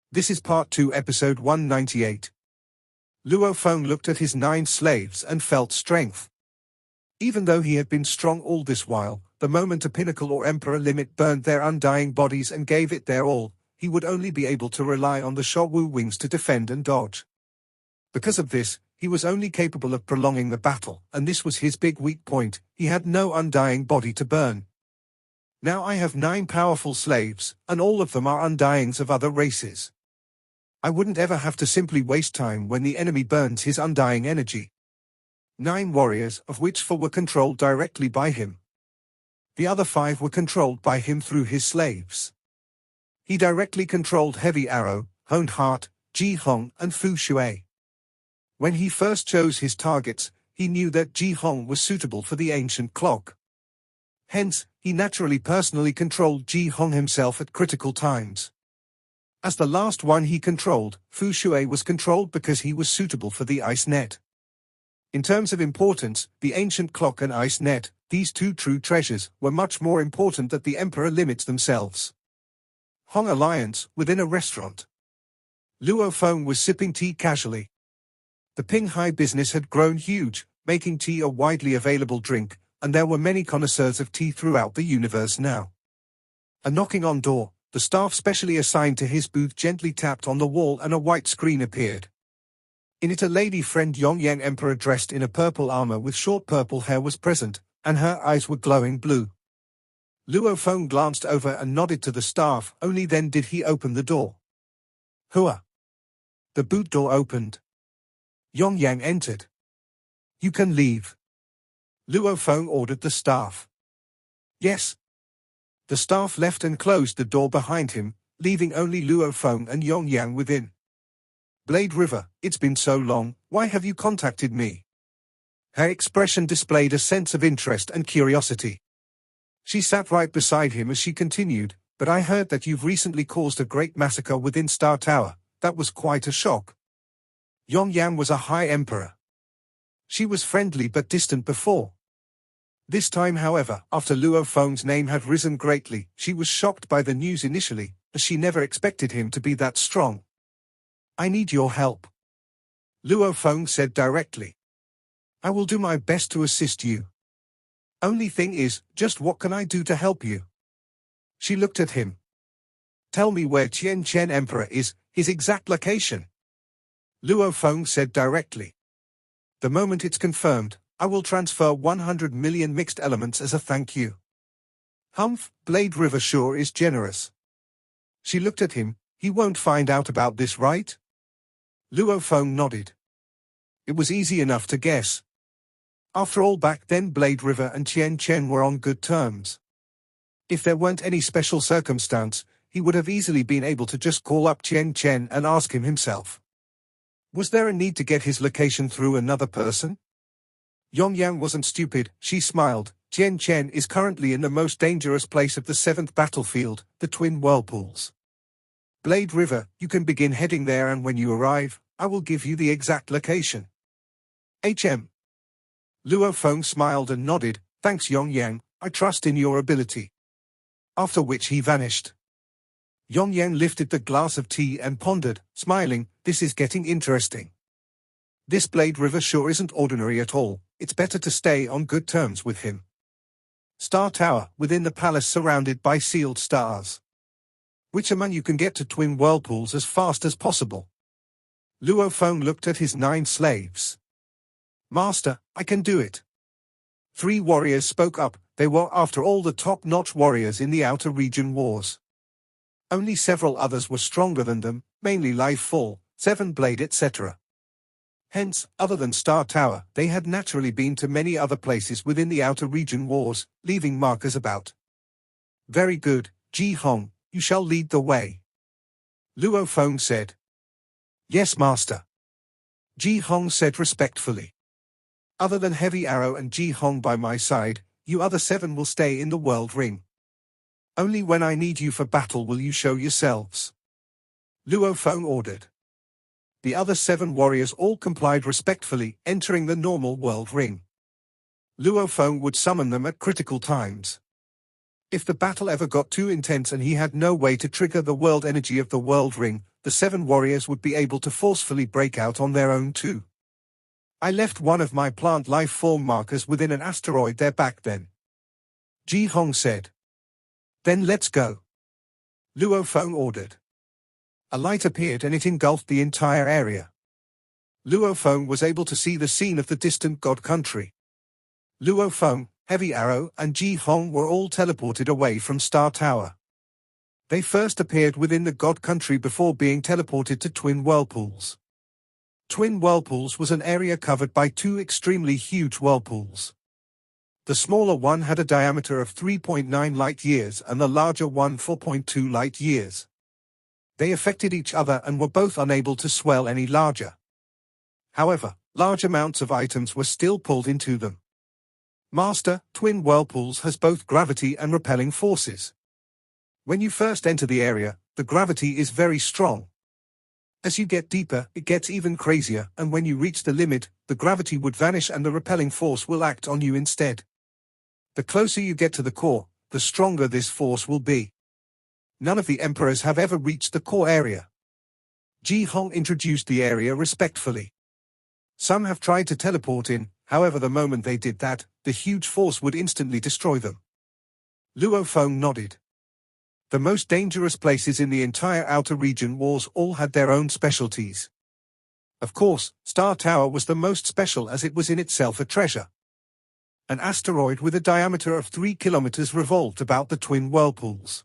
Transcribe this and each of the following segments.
This is part 2, episode 198. Luo Feng looked at his 9 slaves and felt strength. Even though he had been strong all this while, the moment a pinnacle or emperor limit burned their undying bodies and gave it their all, he would only be able to rely on the Shou wings to defend and dodge. Because of this, he was only capable of prolonging the battle, and this was his big weak point. He had no undying body to burn. Now I have 9 powerful slaves, and all of them are undyings of other races. I wouldn't ever have to simply waste time when the enemy burns his undying energy. 9 warriors, of which 4 were controlled directly by him. The other 5 were controlled by him through his slaves. He directly controlled Heavy Arrow, Honed Heart, Ji Hong, and Fu Shui. When he first chose his targets, he knew that Ji Hong was suitable for the ancient clock. Hence, he naturally personally controlled Ji Hong himself at critical times. As the last one he controlled, Fu Shui was controlled because he was suitable for the ice net. In terms of importance, the ancient clock and ice net, these 2 true treasures, were much more important than the emperor limits themselves. Hong Alliance, within a restaurant. Luo Feng was sipping tea casually. The Pinghai business had grown huge, making tea a widely available drink, and there were many connoisseurs of tea throughout the universe now. A knocking on door, the staff specially assigned to his booth gently tapped on the wall and a white screen appeared. In it a lady friend Yongyang Emperor dressed in a purple armor with short purple hair was present, and her eyes were glowing blue. Luo Feng glanced over and nodded to the staff, only then did he open the door. Hua. The boot door opened. Yongyang entered. You can leave. Luo Feng ordered the staff. Yes. The staff left and closed the door behind him, leaving only Luo Feng and Yongyang within. Blade River, it's been so long, why have you contacted me? Her expression displayed a sense of interest and curiosity. She sat right beside him as she continued, but I heard that you've recently caused a great massacre within Star Tower. That was quite a shock. Yongyang was a high emperor. She was friendly but distant before. This time, however, after Luo Feng's name had risen greatly, she was shocked by the news initially, as she never expected him to be that strong. I need your help. Luo Feng said directly. I will do my best to assist you. Only thing is, just what can I do to help you? She looked at him. Tell me where Qian Chen Emperor is, his exact location. Luo Feng said directly. The moment it's confirmed, I will transfer 100 million mixed elements as a thank you. Humph, Blade River sure is generous. She looked at him. He won't find out about this, right? Luo Feng nodded. It was easy enough to guess. After all, back then Blade River and Qian Chen were on good terms. If there weren't any special circumstance, he would have easily been able to just call up Qian Chen and ask him himself. Was there a need to get his location through another person? Yongyang wasn't stupid, she smiled. Qian Chen is currently in the most dangerous place of the 7th battlefield, the Twin Whirlpools. Blade River, you can begin heading there, and when you arrive, I will give you the exact location. HM. Luo Feng smiled and nodded. Thanks Yongyang, I trust in your ability. After which he vanished. Yongyang lifted the glass of tea and pondered, smiling, this is getting interesting. This Blade River sure isn't ordinary at all, it's better to stay on good terms with him. Star Tower, within the palace surrounded by sealed stars. Which among you can get to Twin Whirlpools as fast as possible? Luo Feng looked at his 9 slaves. Master, I can do it. 3 warriors spoke up, they were after all the top-notch warriors in the outer region wars. Only several others were stronger than them, mainly Life Fall, 7 Blade etc. Hence, other than Star Tower, they had naturally been to many other places within the outer region wars, leaving markers about. Very good, Ji Hong, you shall lead the way. Luo Feng said. Yes, master. Ji Hong said respectfully. Other than Heavy Arrow and Ji Hong by my side, you other 7 will stay in the world ring. Only when I need you for battle will you show yourselves. Luo Feng ordered. The other 7 warriors all complied respectfully, entering the normal world ring. Luo Feng would summon them at critical times. If the battle ever got too intense and he had no way to trigger the world energy of the world ring, the 7 warriors would be able to forcefully break out on their own too. I left one of my plant life form markers within an asteroid there back then. Ji Hong said. Then let's go. Luo Feng ordered. A light appeared and it engulfed the entire area. Luo Feng was able to see the scene of the distant God country. Luo Feng, Heavy Arrow, and Ji Hong were all teleported away from Star Tower. They first appeared within the God country before being teleported to Twin Whirlpools. Twin Whirlpools was an area covered by 2 extremely huge whirlpools. The smaller one had a diameter of 3.9 light-years and the larger one 4.2 light-years. They affected each other and were both unable to swell any larger. However, large amounts of items were still pulled into them. Master, Twin Whirlpools has both gravity and repelling forces. When you first enter the area, the gravity is very strong. As you get deeper, it gets even crazier, and when you reach the limit, the gravity would vanish and the repelling force will act on you instead. The closer you get to the core, the stronger this force will be. None of the emperors have ever reached the core area. Ji Hong introduced the area respectfully. Some have tried to teleport in, however the moment they did that, the huge force would instantly destroy them. Luo Feng nodded. The most dangerous places in the entire outer region walls all had their own specialties. Of course, Star Tower was the most special as it was in itself a treasure. An asteroid with a diameter of 3 kilometers revolved about the Twin Whirlpools.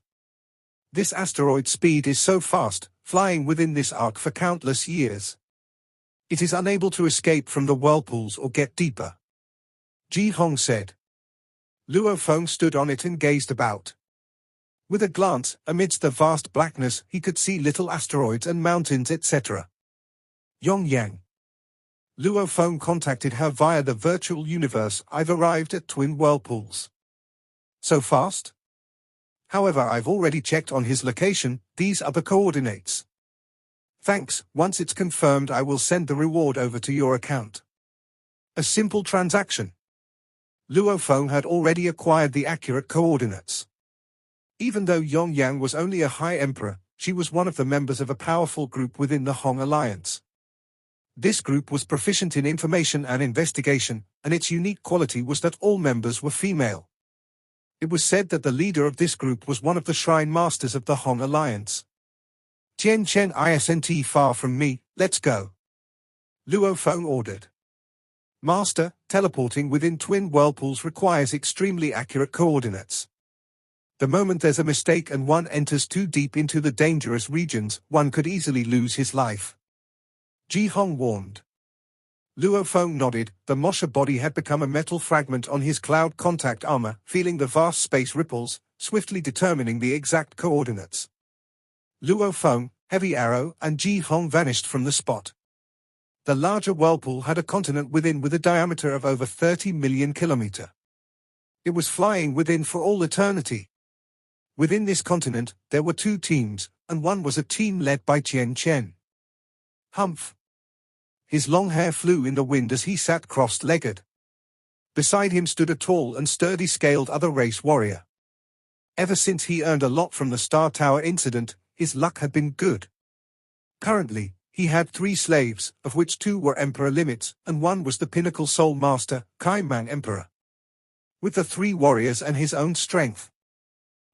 This asteroid's speed is so fast, flying within this arc for countless years. It is unable to escape from the whirlpools or get deeper. Ji Hong said. Luo Feng stood on it and gazed about. With a glance, amidst the vast blackness, he could see little asteroids and mountains, etc. Yongyang. Luo Feng contacted her via the virtual universe. I've arrived at Twin Whirlpools. So fast? However, I've already checked on his location. These are the coordinates. Thanks, once it's confirmed I will send the reward over to your account. A simple transaction. Luo Feng had already acquired the accurate coordinates. Even though Yongyang was only a high emperor, she was one of the members of a powerful group within the Hong Alliance. This group was proficient in information and investigation, and its unique quality was that all members were female. It was said that the leader of this group was one of the Shrine Masters of the Hong Alliance. Tian Chen isn't far from me, let's go. Luo Feng ordered. Master, teleporting within Twin Whirlpools requires extremely accurate coordinates. The moment there's a mistake and one enters too deep into the dangerous regions, one could easily lose his life. Ji Hong warned. Luo Feng nodded. The Mosha body had become a metal fragment on his cloud contact armor, feeling the vast space ripples, swiftly determining the exact coordinates. Luo Feng, Heavy Arrow, and Ji Hong vanished from the spot. The larger whirlpool had a continent within with a diameter of over 30 million kilometers. It was flying within for all eternity. Within this continent, there were 2 teams, and one was a team led by Tian Chen. Humph. His long hair flew in the wind as he sat crossed-legged. Beside him stood a tall and sturdy scaled other race warrior. Ever since he earned a lot from the Star Tower incident, his luck had been good. Currently, he had 3 slaves, of which 2 were Emperor limits, and 1 was the Pinnacle Soul Master, Kai Mang Emperor. With the 3 warriors and his own strength,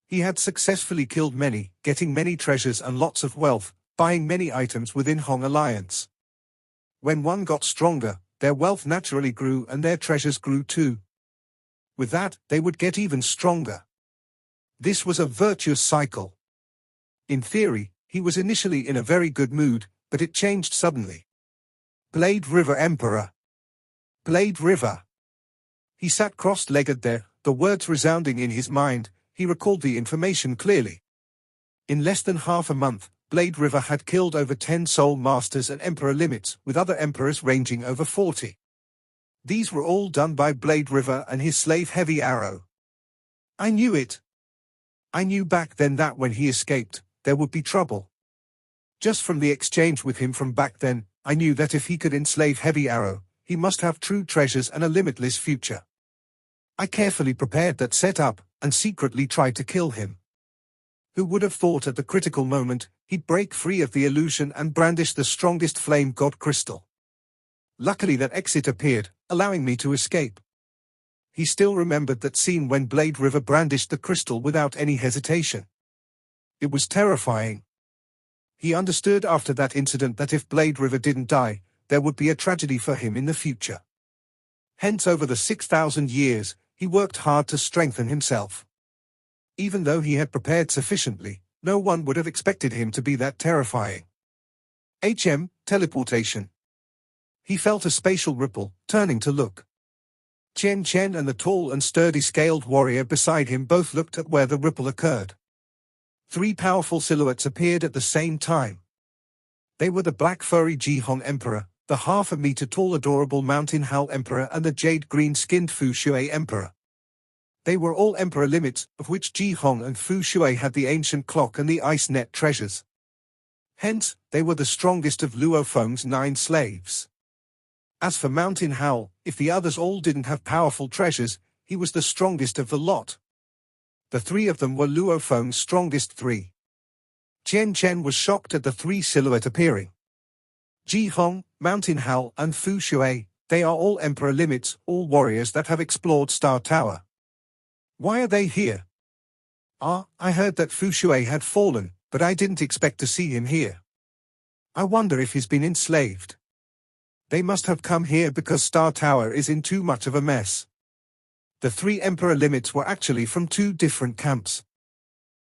he had successfully killed many, getting many treasures and lots of wealth, buying many items within Hong Alliance. When one got stronger, their wealth naturally grew and their treasures grew too. With that, they would get even stronger. This was a virtuous cycle. In theory, he was initially in a very good mood, but it changed suddenly. Blade River Emperor. Blade River. He sat crossed-legged there, the words resounding in his mind. He recalled the information clearly. In less than half a month, Blade River had killed over 10 Soul Masters and Emperor limits, with other emperors ranging over 40. These were all done by Blade River and his slave Heavy Arrow. I knew it. I knew back then that when he escaped, there would be trouble. Just from the exchange with him from back then, I knew that if he could enslave Heavy Arrow, he must have true treasures and a limitless future. I carefully prepared that setup, and secretly tried to kill him. Who would have thought at the critical moment, he'd break free of the illusion and brandish the strongest flame god crystal. Luckily that exit appeared, allowing me to escape. He still remembered that scene when Blade River brandished the crystal without any hesitation. It was terrifying. He understood after that incident that if Blade River didn't die, there would be a tragedy for him in the future. Hence over the 6,000 years, he worked hard to strengthen himself. Even though he had prepared sufficiently, no one would have expected him to be that terrifying. Teleportation. He felt a spatial ripple, turning to look. Chen Chen and the tall and sturdy scaled warrior beside him both looked at where the ripple occurred. 3 powerful silhouettes appeared at the same time. They were the black furry Jihong Emperor, the half-a-meter-tall adorable Mountain Howl Emperor and the jade-green-skinned Fu Shui Emperor. They were all Emperor limits, of which Jihong and Fu Shui had the ancient clock and the ice net treasures. Hence, they were the strongest of Luo Feng's 9 slaves. As for Mountain Howl, if the others all didn't have powerful treasures, he was the strongest of the lot. The 3 of them were Luo Feng's strongest 3. Chen Chen was shocked at the 3 silhouette appearing. Jihong, Mountain Howl and Fu Shui, they are all Emperor limits, all warriors that have explored Star Tower. Why are they here? I heard that Fu Shui had fallen, but I didn't expect to see him here. I wonder if he's been enslaved. They must have come here because Star Tower is in too much of a mess. The 3 Emperor limits were actually from 2 different camps.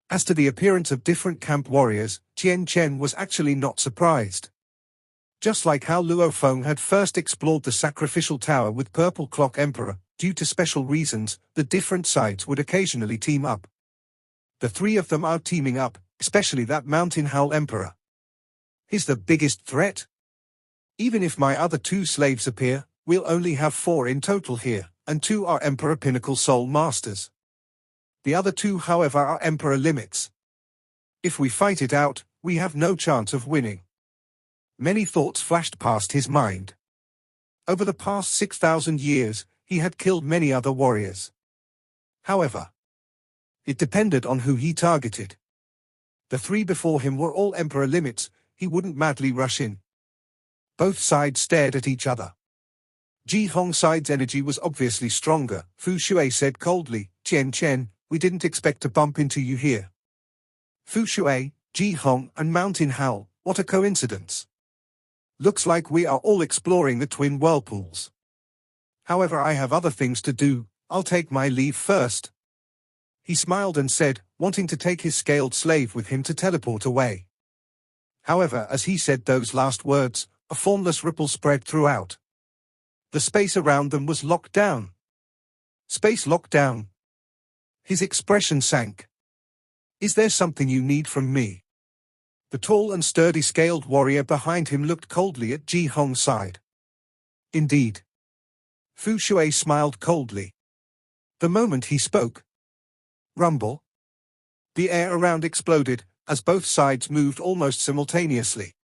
As to the appearance of different camp warriors, Chen Chen was actually not surprised. Just like how Luo Feng had first explored the sacrificial tower with Purple Clock Emperor, due to special reasons, the different sides would occasionally team up. The 3 of them are teaming up, especially that Mountain Howl Emperor. He's the biggest threat. Even if my other 2 slaves appear, we'll only have 4 in total here, and 2 are Emperor Pinnacle Soul Masters. The other 2, however, are Emperor limits. If we fight it out, we have no chance of winning. Many thoughts flashed past his mind. Over the past 6,000 years, he had killed many other warriors. However, it depended on who he targeted. The 3 before him were all Emperor limits, he wouldn't madly rush in. Both sides stared at each other. Jihong's side's energy was obviously stronger. Fu Shui said coldly, Chen Chen, we didn't expect to bump into you here. Fu Shui, Jihong and Mountain Howl, what a coincidence. Looks like we are all exploring the twin whirlpools. However, I have other things to do, I'll take my leave first. He smiled and said, wanting to take his scaled slave with him to teleport away. However, as he said those last words, a formless ripple spread throughout. The space around them was locked down. Space locked down. His expression sank. Is there something you need from me? The tall and sturdy scaled warrior behind him looked coldly at Jihong's side. Indeed. Fu Shui smiled coldly. The moment he spoke. Rumble. The air around exploded, as both sides moved almost simultaneously.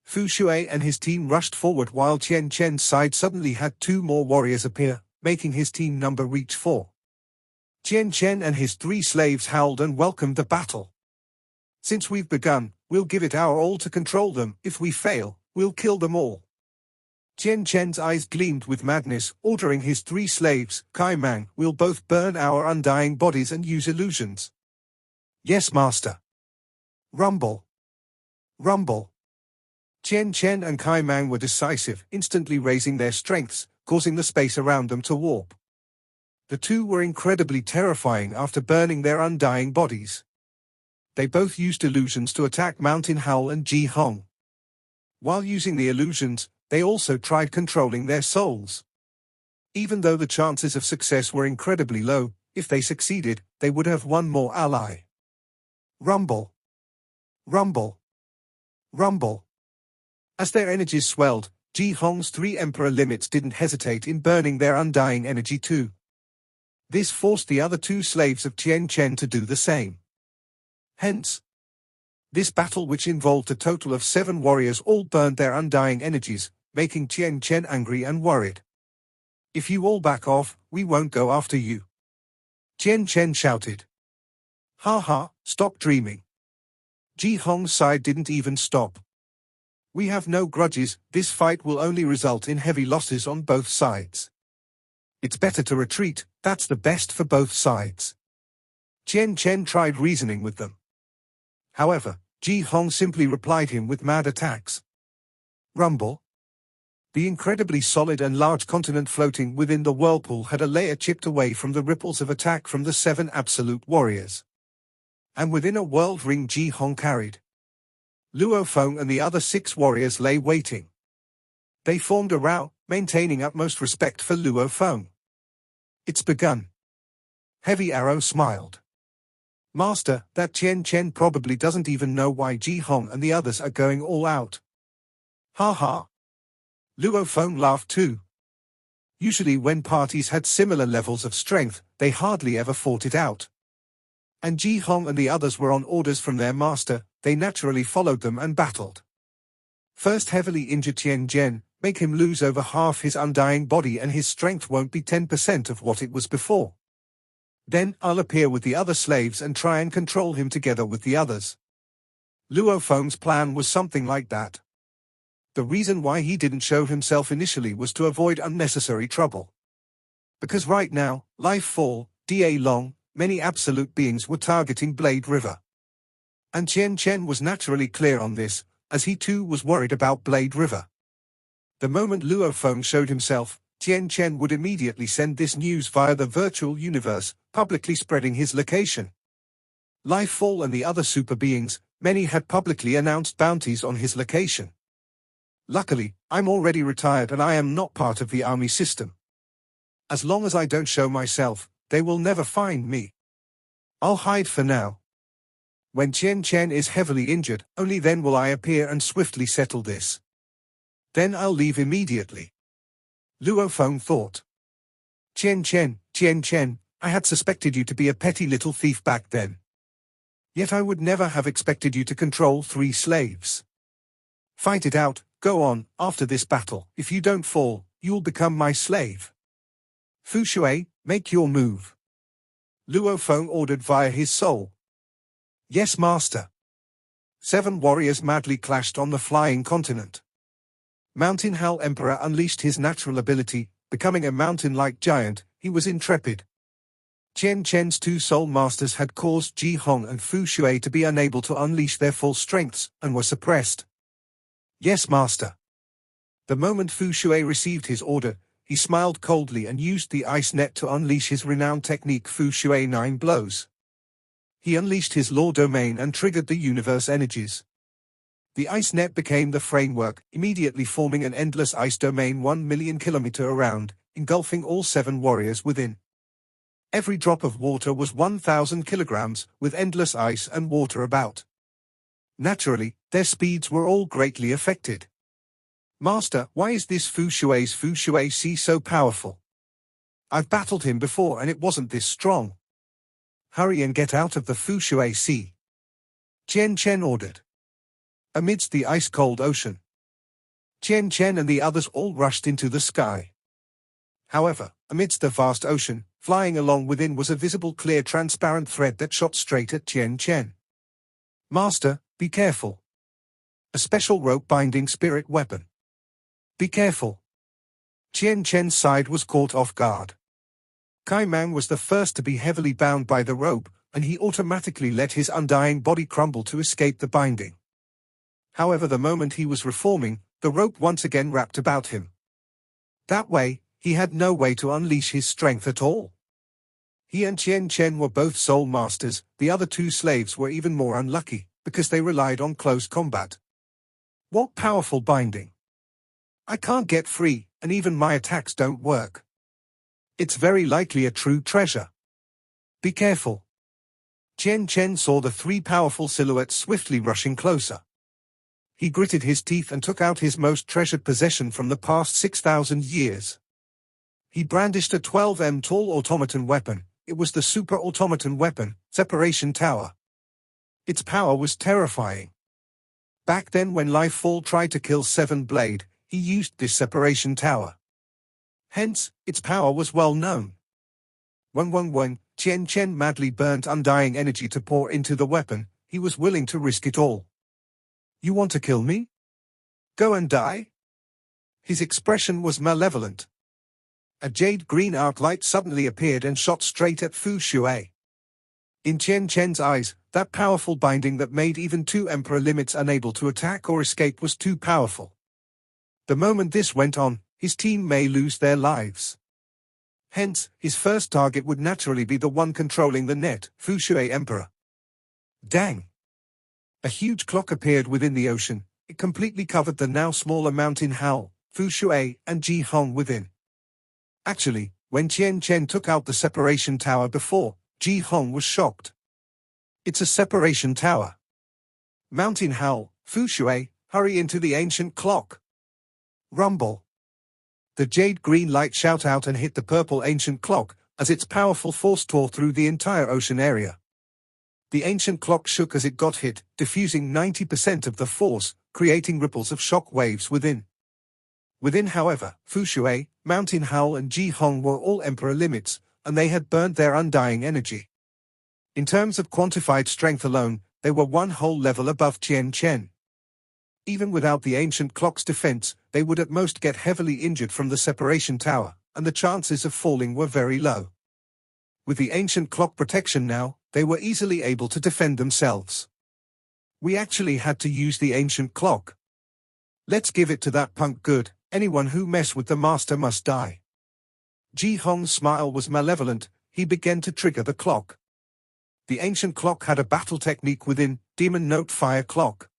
Fu Shui and his team rushed forward while Chen Chen's side suddenly had 2 more warriors appear, making his team number reach 4. Chen Chen and his 3 slaves howled and welcomed the battle. Since we've begun, we'll give it our all to control them. If we fail, we'll kill them all. Chen Chen's eyes gleamed with madness, ordering his 3 slaves, Kai Mang, we'll both burn our undying bodies and use illusions. Yes, master. Rumble. Rumble. Chen Chen and Kai Mang were decisive, instantly raising their strengths, causing the space around them to warp. The 2 were incredibly terrifying after burning their undying bodies. They both used illusions to attack Mountain Howl and Jihong. While using the illusions, they also tried controlling their souls. Even though the chances of success were incredibly low, if they succeeded, they would have one more ally. Rumble. Rumble. Rumble. As their energies swelled, Jihong's 3 Emperor limits didn't hesitate in burning their undying energy too. This forced the other 2 slaves of Chen Chen to do the same. Hence, this battle, which involved a total of 7 warriors, all burned their undying energies, making Chen Chen angry and worried. If you all back off, we won't go after you. Tien Chen shouted. Ha ha, stop dreaming. Ji Hong's side didn't even stop. We have no grudges, this fight will only result in heavy losses on both sides. It's better to retreat, that's the best for both sides. Tien Chen tried reasoning with them. However, Ji Hong simply replied him with mad attacks. Rumble. The incredibly solid and large continent floating within the whirlpool had a layer chipped away from the ripples of attack from the 7 absolute warriors. And within a world ring Ji Hong carried. Luo Feng and the other 6 warriors lay waiting. They formed a row, maintaining utmost respect for Luo Feng. It's begun. Heavy Arrow smiled. Master, that Tien Chen probably doesn't even know why Ji Hong and the others are going all out. Ha ha. Luo Feng laughed too. Usually when parties had similar levels of strength, they hardly ever fought it out. And Ji Hong and the others were on orders from their master, they naturally followed them and battled. First heavily injure Tien Chen, make him lose over half his undying body and his strength won't be 10% of what it was before. Then I'll appear with the other slaves and try and control him together with the others. Luo Feng's plan was something like that. The reason why he didn't show himself initially was to avoid unnecessary trouble. Because right now, Life Fall, Da Long, many absolute beings were targeting Blade River. And Tien Chen was naturally clear on this, as he too was worried about Blade River. The moment Luo Feng showed himself, Tien Chen would immediately send this news via the virtual universe, publicly spreading his location. Life Fall and the other super beings, many had publicly announced bounties on his location. Luckily, I'm already retired and I am not part of the army system. As long as I don't show myself, they will never find me. I'll hide for now. When Tien Chen is heavily injured, only then will I appear and swiftly settle this. Then I'll leave immediately. Luo Feng thought. Tien Chen, I had suspected you to be a petty little thief back then. Yet I would never have expected you to control 3 slaves. Fight it out, go on, after this battle, if you don't fall, you'll become my slave. Fu Shui, make your move. Luo Feng ordered via his soul. Yes, master. 7 warriors madly clashed on the flying continent. Mountain Hell Emperor unleashed his natural ability, becoming a mountain-like giant. He was intrepid. Tien Chen's 2 soul masters had caused Ji Hong and Fu Shui to be unable to unleash their full strengths, and were suppressed. Yes, master. The moment Fu Shui received his order, he smiled coldly and used the ice net to unleash his renowned technique Fu Shui 9 blows. He unleashed his law domain and triggered the universe energies. The ice net became the framework, immediately forming an endless ice domain 1 million km around, engulfing all 7 warriors within. Every drop of water was 1,000 kilograms, with endless ice and water about. Naturally, their speeds were all greatly affected. Master, why is this Fu Shui's Fu Shui C so powerful? I've battled him before and it wasn't this strong. Hurry and get out of the Fu Shui Sea. Tien Chen ordered. Amidst the ice-cold ocean, Tien Chen and the others all rushed into the sky. However, amidst the vast ocean, flying along within was a visible clear transparent thread that shot straight at Tien Chen. Master, be careful. A special rope-binding spirit weapon. Be careful. Tien Chen's side was caught off guard. Kai Mang was the first to be heavily bound by the rope, and he automatically let his undying body crumble to escape the binding. However, the moment he was reforming, the rope once again wrapped about him. That way, he had no way to unleash his strength at all. He and Tien Chen were both soul masters, the other 2 slaves were even more unlucky, because they relied on close combat. What powerful binding! I can't get free, and even my attacks don't work. It's very likely a true treasure. Be careful. Tien Chen saw the 3 powerful silhouettes swiftly rushing closer. He gritted his teeth and took out his most treasured possession from the past 6,000 years. He brandished a 12 tall automaton weapon. It was the super automaton weapon, Separation Tower. Its power was terrifying. Back then when Lifefall tried to kill Seven Blade, he used this Separation Tower. Hence, its power was well known. When Chen Chen madly burnt undying energy to pour into the weapon. He was willing to risk it all. You want to kill me? Go and die? His expression was malevolent. A jade-green arc light suddenly appeared and shot straight at Fu Shui. In Chen Chen's eyes, that powerful binding that made even two Emperor limits unable to attack or escape was too powerful. The moment this went on, his team may lose their lives. Hence, his first target would naturally be the one controlling the net, Fu Shui Emperor. Dang! A huge clock appeared within the ocean. It completely covered the now smaller Mountain Howl, Fu Shui, and Ji Hong within. Actually, when Chen Chen took out the separation tower before, Ji Hong was shocked. It's a separation tower. Mountain Howl, Fu Shui, hurry into the ancient clock. Rumble. The jade green light shot out and hit the purple ancient clock, as its powerful force tore through the entire ocean area. The ancient clock shook as it got hit, diffusing 90% of the force, creating ripples of shock waves within. Within, however, Fu Shui, Mountain Howl and Ji Hong were all Emperor limits, and they had burnt their undying energy. In terms of quantified strength alone, they were one whole level above Chen Chen. Even without the ancient clock's defense, they would at most get heavily injured from the separation tower, and the chances of falling were very low. With the ancient clock protection now, they were easily able to defend themselves. We actually had to use the ancient clock. Let's give it to that punk good. Anyone who mess with the master must die. Ji Hong's smile was malevolent. He began to trigger the clock. The ancient clock had a battle technique within, Demon Note Fire Clock.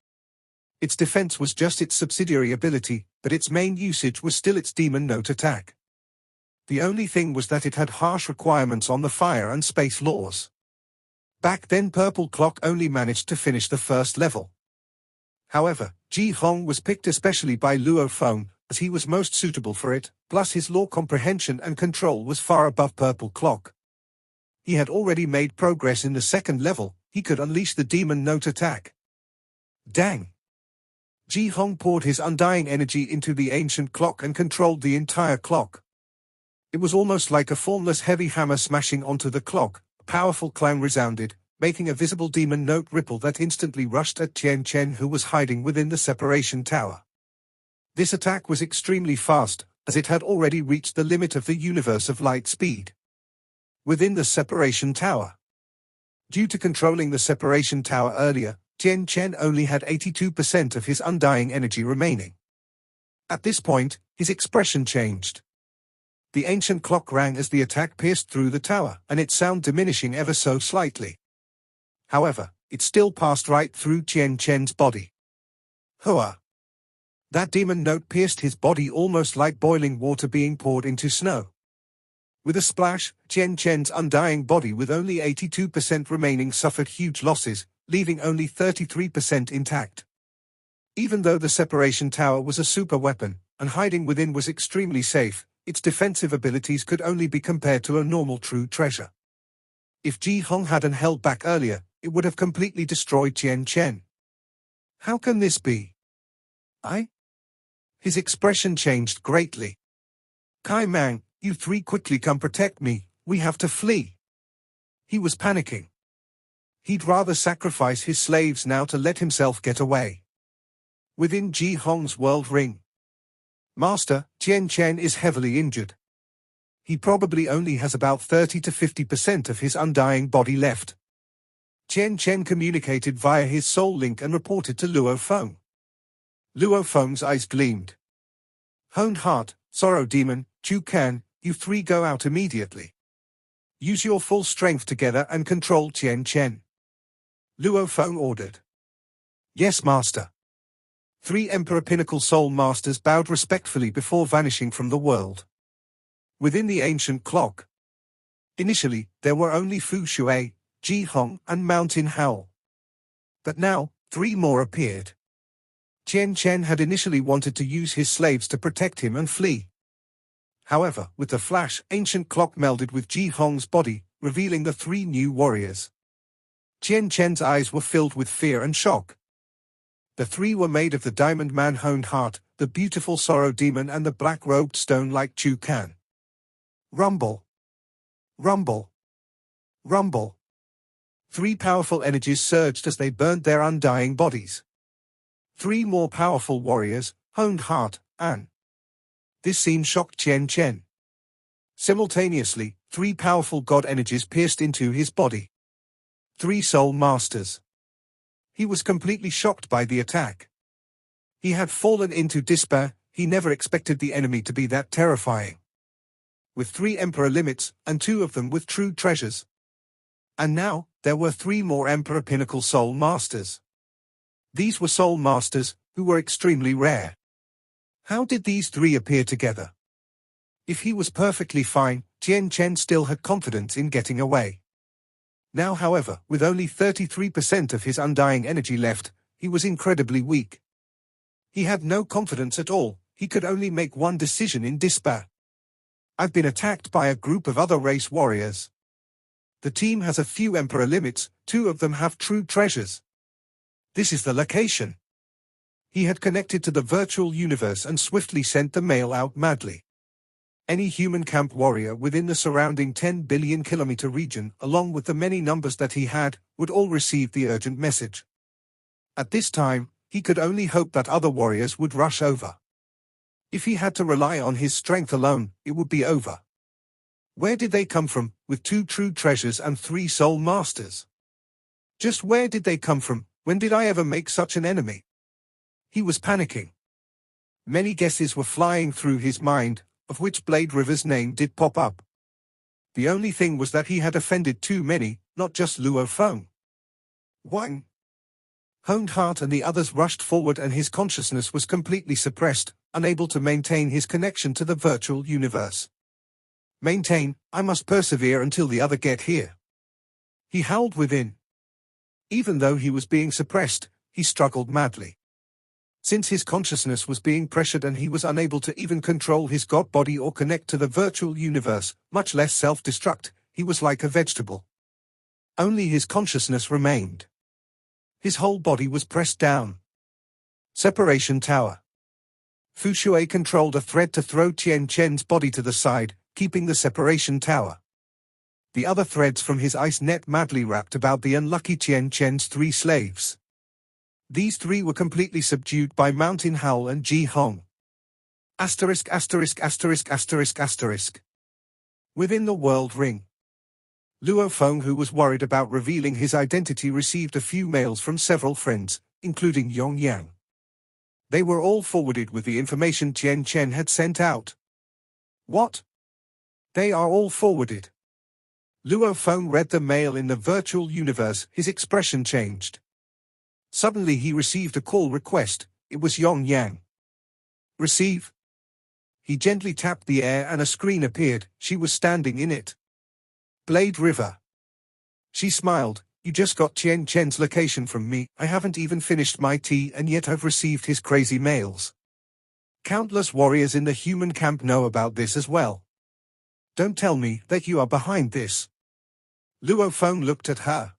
Its defense was just its subsidiary ability, but its main usage was still its Demon Note attack. The only thing was that it had harsh requirements on the fire and space laws. Back then Purple Clock only managed to finish the first level. However, Ji Hong was picked especially by Luo Feng, as he was most suitable for it, plus his law comprehension and control was far above Purple Clock. He had already made progress in the second level. He could unleash the Demon Note attack. Dang! Ji Hong poured his undying energy into the ancient clock and controlled the entire clock. It was almost like a formless heavy hammer smashing onto the clock. A powerful clang resounded, making a visible Demon Note ripple that instantly rushed at Chen Chen, who was hiding within the separation tower. This attack was extremely fast, as it had already reached the limit of the universe of light speed. Within the separation tower. Due to controlling the separation tower earlier, Chen Chen only had 82% of his undying energy remaining. At this point, his expression changed. The ancient clock rang as the attack pierced through the tower, and its sound diminishing ever so slightly. However, it still passed right through Chen Chen's body. Hua! That Demon Note pierced his body almost like boiling water being poured into snow. With a splash, Chen Chen's undying body with only 82% remaining suffered huge losses, leaving only 33% intact. Even though the separation tower was a super weapon, and hiding within was extremely safe, its defensive abilities could only be compared to a normal true treasure. If Ji Hong hadn't held back earlier, it would have completely destroyed Chen Chen. How can this be? His expression changed greatly. Kai Mang, you three quickly come protect me, we have to flee. He was panicking. He'd rather sacrifice his slaves now to let himself get away. Within Ji Hong's world ring. Master, Chen Chen is heavily injured. He probably only has about 30 to 50% of his undying body left. Chen Chen communicated via his soul link and reported to Luo Feng. Luo Feng's eyes gleamed. Honed Heart, Sorrow Demon, Chu Kan, you three go out immediately. Use your full strength together and control Chen Chen. Luo Feng ordered. Yes, Master. 3 Emperor Pinnacle Soul Masters bowed respectfully before vanishing from the world. Within the ancient clock. Initially, there were only Fu Shui, Ji Hong, and Mountain Howl. But now, 3 more appeared. Chen Chen had initially wanted to use his slaves to protect him and flee. However, with the flash, ancient clock melded with Ji Hong's body, revealing the 3 new warriors. Chen Chen's eyes were filled with fear and shock. The 3 were made of the Diamond Man Honed Heart, the beautiful Sorrow Demon and the black-robed stone like Chu Kan. Rumble! Rumble! Rumble. 3 powerful energies surged as they burned their undying bodies. 3 more powerful warriors, honed heart, and this scene shocked Chen Chen. Simultaneously, 3 powerful god energies pierced into his body. 3 soul masters. He was completely shocked by the attack. He had fallen into despair. He never expected the enemy to be that terrifying. With 3 Emperor limits, and 2 of them with true treasures. And now, there were 3 more Emperor Pinnacle Soul Masters. These were Soul Masters, who were extremely rare. How did these 3 appear together? If he was perfectly fine, Chen Chen still had confidence in getting away. Now however, with only 33% of his undying energy left, he was incredibly weak. He had no confidence at all. He could only make one decision in despair. I've been attacked by a group of other race warriors. The team has a few Emperor limits, 2 of them have true treasures. This is the location. He had connected to the virtual universe and swiftly sent the mail out madly. Any human camp warrior within the surrounding 10 billion kilometer region, along with the many numbers that he had, would all receive the urgent message. At this time, he could only hope that other warriors would rush over. If he had to rely on his strength alone, it would be over. Where did they come from, with 2 true treasures and 3 soul masters? Just where did they come from? When did I ever make such an enemy? He was panicking. Many guesses were flying through his mind, of which Blade River's name did pop up. The only thing was that he had offended too many, not just Luo Feng. Wang, Honed Heart and the others rushed forward and his consciousness was completely suppressed, unable to maintain his connection to the virtual universe. Maintain, I must persevere until the other get here. He howled within. Even though he was being suppressed, he struggled madly. Since his consciousness was being pressured and he was unable to even control his god body or connect to the virtual universe, much less self-destruct, he was like a vegetable. Only his consciousness remained. His whole body was pressed down. Separation Tower. Fu Shui controlled a thread to throw Chen Chen's body to the side, keeping the separation tower. The other threads from his ice net madly wrapped about the unlucky Chen Chen's 3 slaves. These 3 were completely subdued by Mountain Howl and Ji Hong. Asterisk asterisk asterisk asterisk asterisk. Within the world ring. Luo Feng, who was worried about revealing his identity, received a few mails from several friends, including Yong Yang. They were all forwarded with the information Chen Chen had sent out. What? They are all forwarded. Luo Feng read the mail in the virtual universe. His expression changed. Suddenly he received a call request. It was Yong Yang. Receive. He gently tapped the air and a screen appeared. She was standing in it. Blade River. She smiled. You just got Chen Chen's location from me. I haven't even finished my tea and yet I've received his crazy mails. Countless warriors in the human camp know about this as well. Don't tell me that you are behind this. Luo Feng looked at her.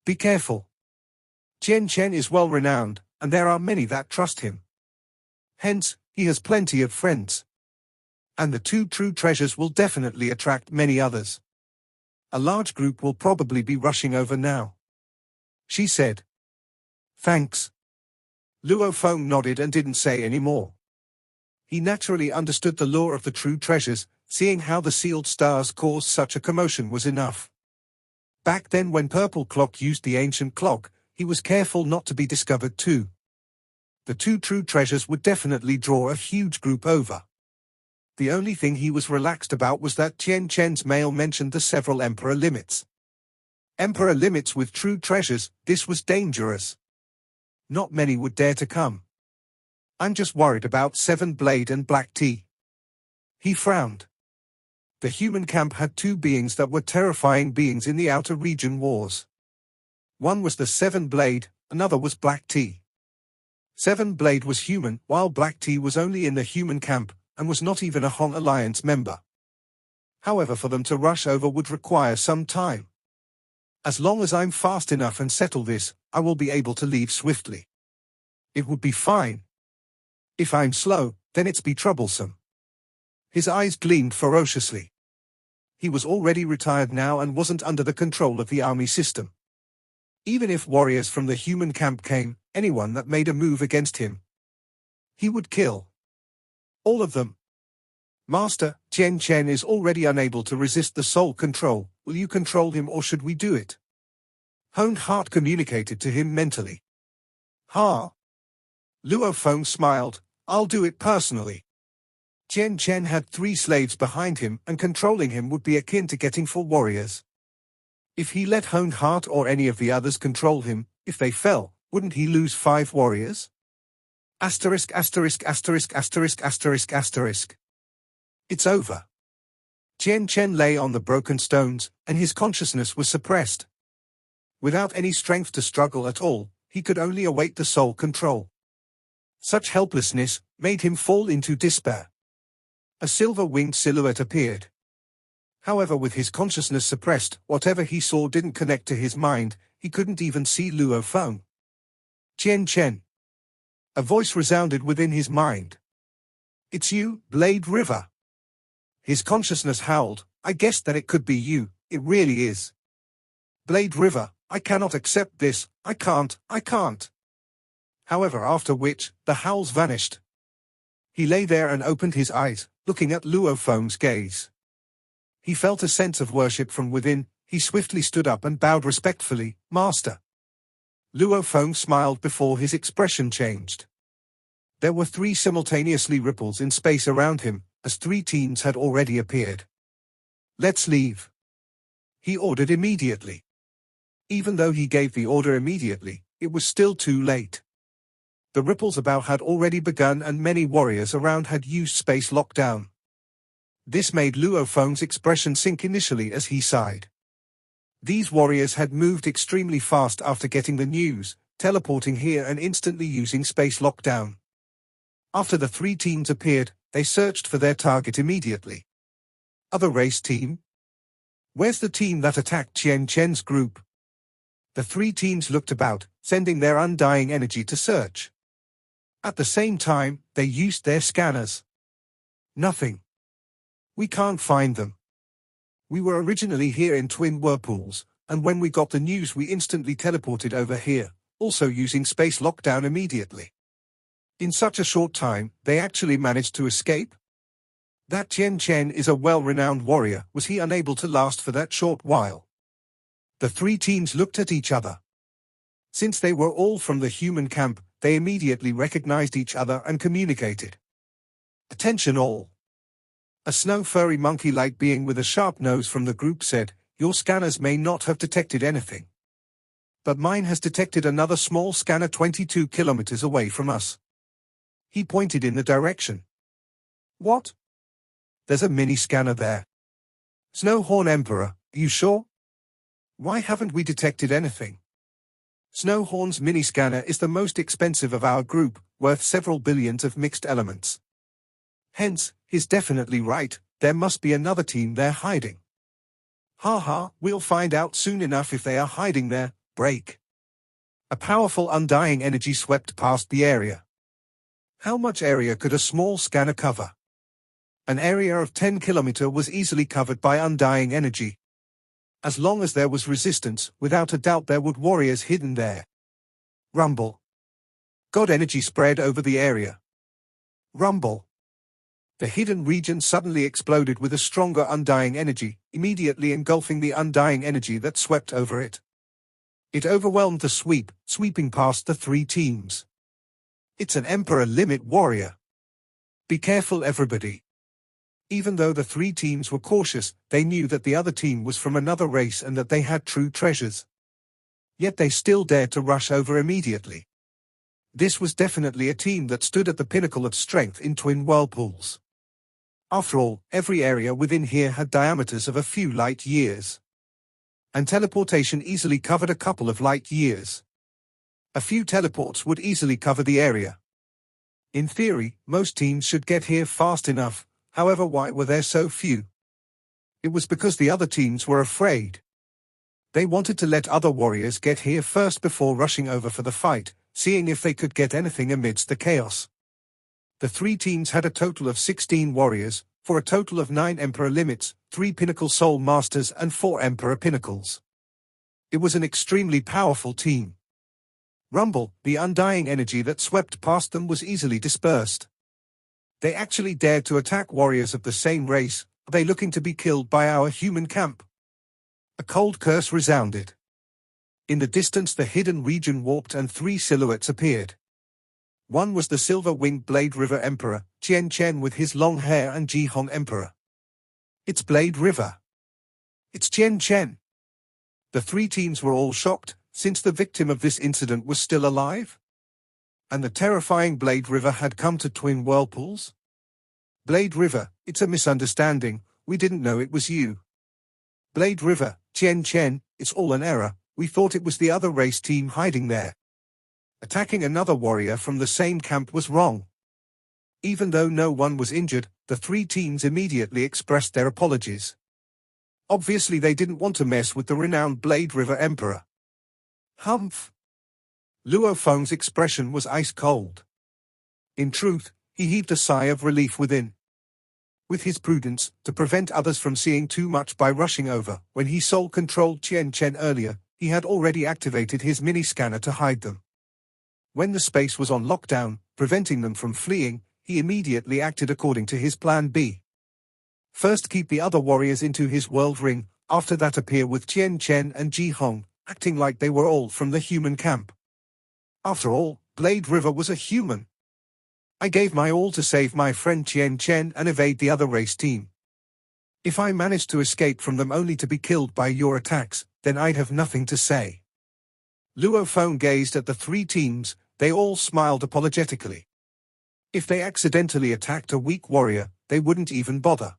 Be careful. Chen Chen is well renowned, and there are many that trust him. Hence, he has plenty of friends. And the 2 true treasures will definitely attract many others. A large group will probably be rushing over now. She said. Thanks. Luo Feng nodded and didn't say any more. He naturally understood the lore of the true treasures, seeing how the sealed stars caused such a commotion was enough. Back then when Purple Clock used the ancient clock, he was careful not to be discovered too. The 2 true treasures would definitely draw a huge group over. The only thing he was relaxed about was that Chen Chen's mail mentioned the several Emperor limits. Emperor limits with true treasures, this was dangerous. Not many would dare to come. I'm just worried about 7 Blade and Black Tea. He frowned. The human camp had 2 beings that were terrifying beings in the outer region wars. One was the 7 Blade, another was Black Tea. 7 Blade was human, while Black Tea was only in the human camp, and was not even a Hong Alliance member. However, for them to rush over would require some time. As long as I'm fast enough and settle this, I will be able to leave swiftly. It would be fine. If I'm slow, then it's be troublesome. His eyes gleamed ferociously. He was already retired now and wasn't under the control of the army system. Even if warriors from the human camp came, anyone that made a move against him, he would kill. All of them. Master, Chen Chen is already unable to resist the soul control. Will you control him or should we do it? Honed Heart communicated to him mentally. Ha! Luo Feng smiled. I'll do it personally. Chen Chen had 3 slaves behind him and controlling him would be akin to getting 4 warriors. If he let Honed Heart or any of the others control him, if they fell, wouldn't he lose 5 warriors? Asterisk asterisk asterisk asterisk asterisk asterisk. It's over. Chen Chen lay on the broken stones, and his consciousness was suppressed. Without any strength to struggle at all, he could only await the soul control. Such helplessness made him fall into despair. A silver-winged silhouette appeared. However, with his consciousness suppressed, whatever he saw didn't connect to his mind. He couldn't even see Luo Feng. Chen Chen. A voice resounded within his mind. It's you, Blade River. His consciousness howled. I guessed that it could be you, it really is. Blade River, I cannot accept this, I can't. However, after which, the howls vanished. He lay there and opened his eyes, looking at Luo Feng's gaze. He felt a sense of worship from within. He swiftly stood up and bowed respectfully. Master. Luo Feng smiled before his expression changed. There were 3 simultaneously ripples in space around him, as 3 teams had already appeared. Let's leave. He ordered immediately. Even though he gave the order immediately, it was still too late. The ripples about had already begun and many warriors around had used space lockdown. This made Luo Feng's expression sink initially as he sighed. These warriors had moved extremely fast after getting the news, teleporting here and instantly using space lockdown. After the 3 teams appeared, they searched for their target immediately. Other race team? Where's the team that attacked Chen Chen's group? The 3 teams looked about, sending their undying energy to search. At the same time, they used their scanners. Nothing. We can't find them. We were originally here in Twin Whirlpools, and when we got the news we instantly teleported over here, also using space lockdown immediately. In such a short time, they actually managed to escape? That Chen Chen is a well-renowned warrior. Was he unable to last for that short while? The 3 teams looked at each other. Since they were all from the human camp, they immediately recognized each other and communicated. Attention all. A snow-furry monkey-like being with a sharp nose from the group said, your scanners may not have detected anything. But mine has detected another small scanner 22 kilometers away from us. He pointed in the direction. What? There's a mini-scanner there. Snowhorn Emperor, you sure? Why haven't we detected anything? Snowhorn's mini-scanner is the most expensive of our group, worth several billions of mixed elements. Hence, he's definitely right, there must be another team there hiding. Ha, we'll find out soon enough if they are hiding there. Break. A powerful undying energy swept past the area. How much area could a small scanner cover? An area of 10 kilometers was easily covered by undying energy. As long as there was resistance, without a doubt there would warriors hidden there. Rumble. God energy spread over the area. Rumble. The hidden region suddenly exploded with a stronger undying energy, immediately engulfing the undying energy that swept over it. It overwhelmed the sweeping past the 3 teams. It's an Emperor Limit warrior. Be careful everybody. Even though the 3 teams were cautious, they knew that the other team was from another race and that they had true treasures. Yet they still dared to rush over immediately. This was definitely a team that stood at the pinnacle of strength in Twin Whirlpools. After all, every area within here had diameters of a few light years. And teleportation easily covered a couple of light years. A few teleports would easily cover the area. In theory, most teams should get here fast enough, however why were there so few? It was because the other teams were afraid. They wanted to let other warriors get here first before rushing over for the fight, seeing if they could get anything amidst the chaos. The 3 teams had a total of 16 warriors, for a total of 9 Emperor limits, 3 Pinnacle Soul Masters and 4 Emperor Pinnacles. It was an extremely powerful team. Rumble, the undying energy that swept past them, was easily dispersed. They actually dared to attack warriors of the same race. Are they looking to be killed by our human camp? A cold curse resounded. In the distance the hidden region warped and 3 silhouettes appeared. One was the silver-winged Blade River Emperor, Chen Chen with his long hair, and Ji Hong Emperor. It's Blade River. It's Chen Chen. The 3 teams were all shocked, since the victim of this incident was still alive. And the terrifying Blade River had come to Twin Whirlpools? Blade River, it's a misunderstanding, we didn't know it was you. Blade River, Chen Chen, it's all an error, we thought it was the other race team hiding there. Attacking another warrior from the same camp was wrong. Even though no one was injured, the 3 teams immediately expressed their apologies. Obviously they didn't want to mess with the renowned Blade River Emperor. Humph! Luo Feng's expression was ice cold. In truth, he heaved a sigh of relief within. With his prudence, to prevent others from seeing too much by rushing over, when he soul-controlled Chen Chen earlier, he had already activated his mini-scanner to hide them. When the space was on lockdown, preventing them from fleeing, he immediately acted according to his plan B. First keep the other warriors into his world ring, after that appear with Chen Chen and Ji Hong, acting like they were all from the human camp. After all, Blade River was a human. I gave my all to save my friend Chen Chen and evade the other race team. If I managed to escape from them only to be killed by your attacks, then I'd have nothing to say. Luo Feng gazed at the 3 teams. They all smiled apologetically. If they accidentally attacked a weak warrior, they wouldn't even bother.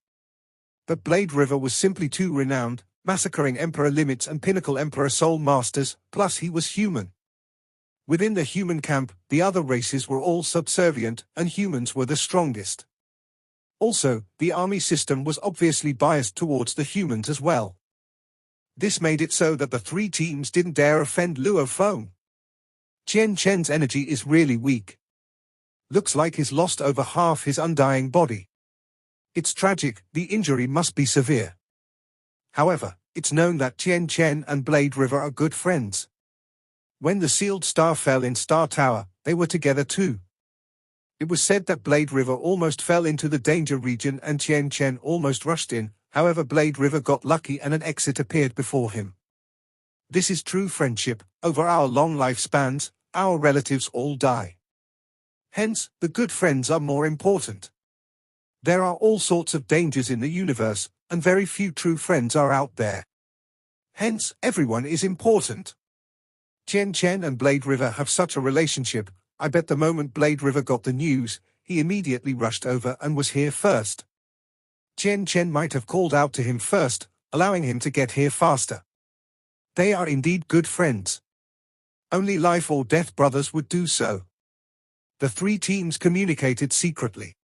But Blade River was simply too renowned, massacring Emperor Limits and Pinnacle Emperor Soul Masters, plus he was human. Within the human camp, the other races were all subservient, and humans were the strongest. Also, the army system was obviously biased towards the humans as well. This made it so that the 3 teams didn't dare offend Luo Feng. Chen Chen's energy is really weak. Looks like he's lost over half his undying body. It's tragic, the injury must be severe. However, it's known that Chen Chen and Blade River are good friends. When the sealed star fell in Star Tower, they were together too. It was said that Blade River almost fell into the danger region and Chen Chen almost rushed in, however Blade River got lucky and an exit appeared before him. This is true friendship. Over our long lifespans, our relatives all die. Hence, the good friends are more important. There are all sorts of dangers in the universe, and very few true friends are out there. Hence, everyone is important. Chen Chen and Blade River have such a relationship. I bet the moment Blade River got the news, he immediately rushed over and was here first. Chen Chen might have called out to him first, allowing him to get here faster. They are indeed good friends. Only life or death brothers would do so. The 3 teams communicated secretly.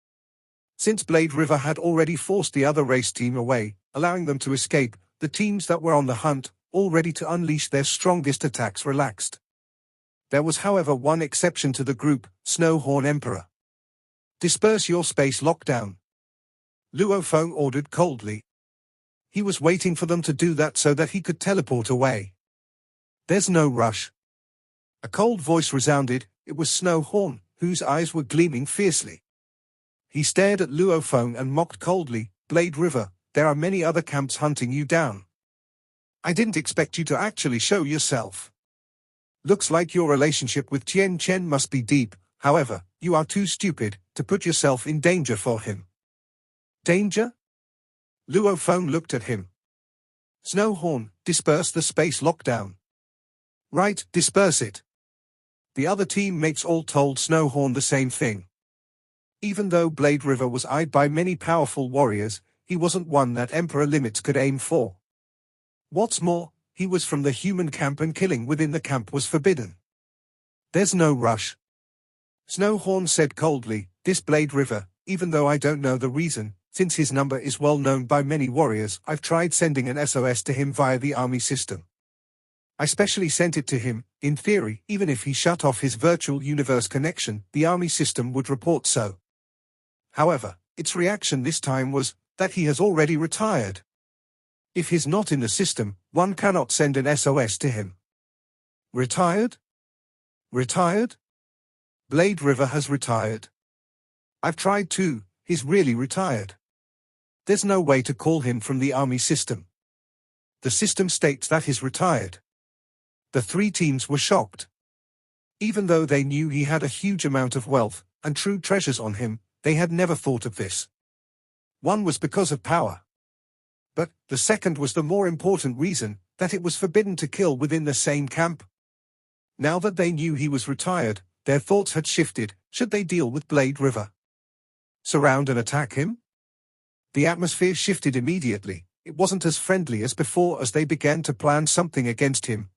Since Blade River had already forced the other race team away, allowing them to escape, the teams that were on the hunt, all ready to unleash their strongest attacks, relaxed. There was however one exception to the group, Snowhorn Emperor. Disperse your space lockdown. Luo Feng ordered coldly. He was waiting for them to do that so that he could teleport away. There's no rush. A cold voice resounded. It was Snowhorn, whose eyes were gleaming fiercely. He stared at Luo Feng and mocked coldly, Blade River, there are many other camps hunting you down. I didn't expect you to actually show yourself. Looks like your relationship with Chen Chen must be deep, however, you are too stupid to put yourself in danger for him. Danger? Luo Feng looked at him. Snowhorn, disperse the space lockdown. Right, disperse it. The other teammates all told Snowhorn the same thing. Even though Blade River was eyed by many powerful warriors, he wasn't one that Emperor Limits could aim for. What's more, he was from the human camp and killing within the camp was forbidden. There's no rush. Snowhorn said coldly, this Blade River, even though I don't know the reason, since his number is well known by many warriors, I've tried sending an SOS to him via the army system. I specially sent it to him. In theory, even if he shut off his virtual universe connection, the army system would report so. However, Its reaction this time was that he has already retired. If he's not in the system, one cannot send an SOS to him. Retired? Retired? Blade River has retired. I've tried too, he's really retired. There's no way to call him from the army system. The system states that he's retired. The three teams were shocked. Even though they knew he had a huge amount of wealth and true treasures on him, they had never thought of this. One was because of power. But the second was the more important reason, that it was forbidden to kill within the same camp. Now that they knew he was retired, their thoughts had shifted. Should they deal with Blade River? Surround and attack him? The atmosphere shifted immediately. It wasn't as friendly as before as they began to plan something against him.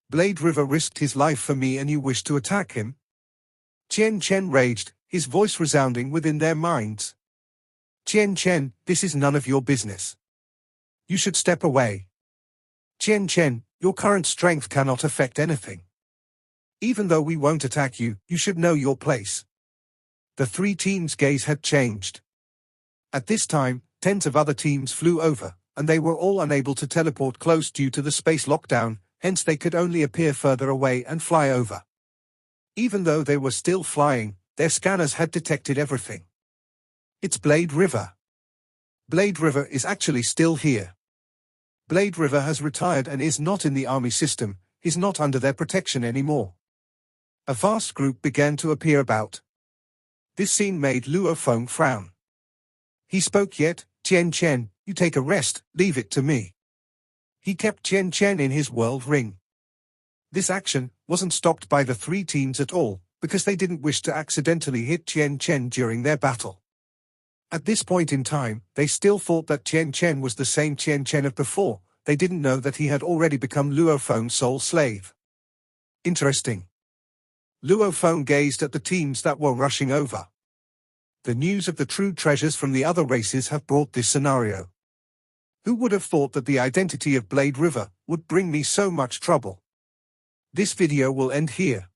Blade River risked his life for me and you wish to attack him? Chen Chen raged, his voice resounding within their minds. Chen Chen, this is none of your business. You should step away. Chen Chen, your current strength cannot affect anything. Even though we won't attack you, you should know your place. The three teams' gaze had changed. At this time, tens of other teams flew over, and they were all unable to teleport close due to the space lockdown, hence they could only appear further away and fly over. Even though they were still flying, their scanners had detected everything. It's Blade River. Blade River is actually still here. Blade River has retired and is not in the army system, he's not under their protection anymore. A vast group began to appear about. This scene made Luo Feng frown. He spoke yet, Chen Chen, you take a rest, leave it to me. He kept Chen Chen in his world ring. This action wasn't stopped by the three teams at all, because they didn't wish to accidentally hit Chen Chen during their battle. At this point in time, they still thought that Chen Chen was the same Chen Chen of before. They didn't know that he had already become Luo Feng's sole slave. Interesting. Luo Feng gazed at the teams that were rushing over. The news of the true treasures from the other races have brought this scenario. Who would have thought that the identity of Blade River would bring me so much trouble? This video will end here.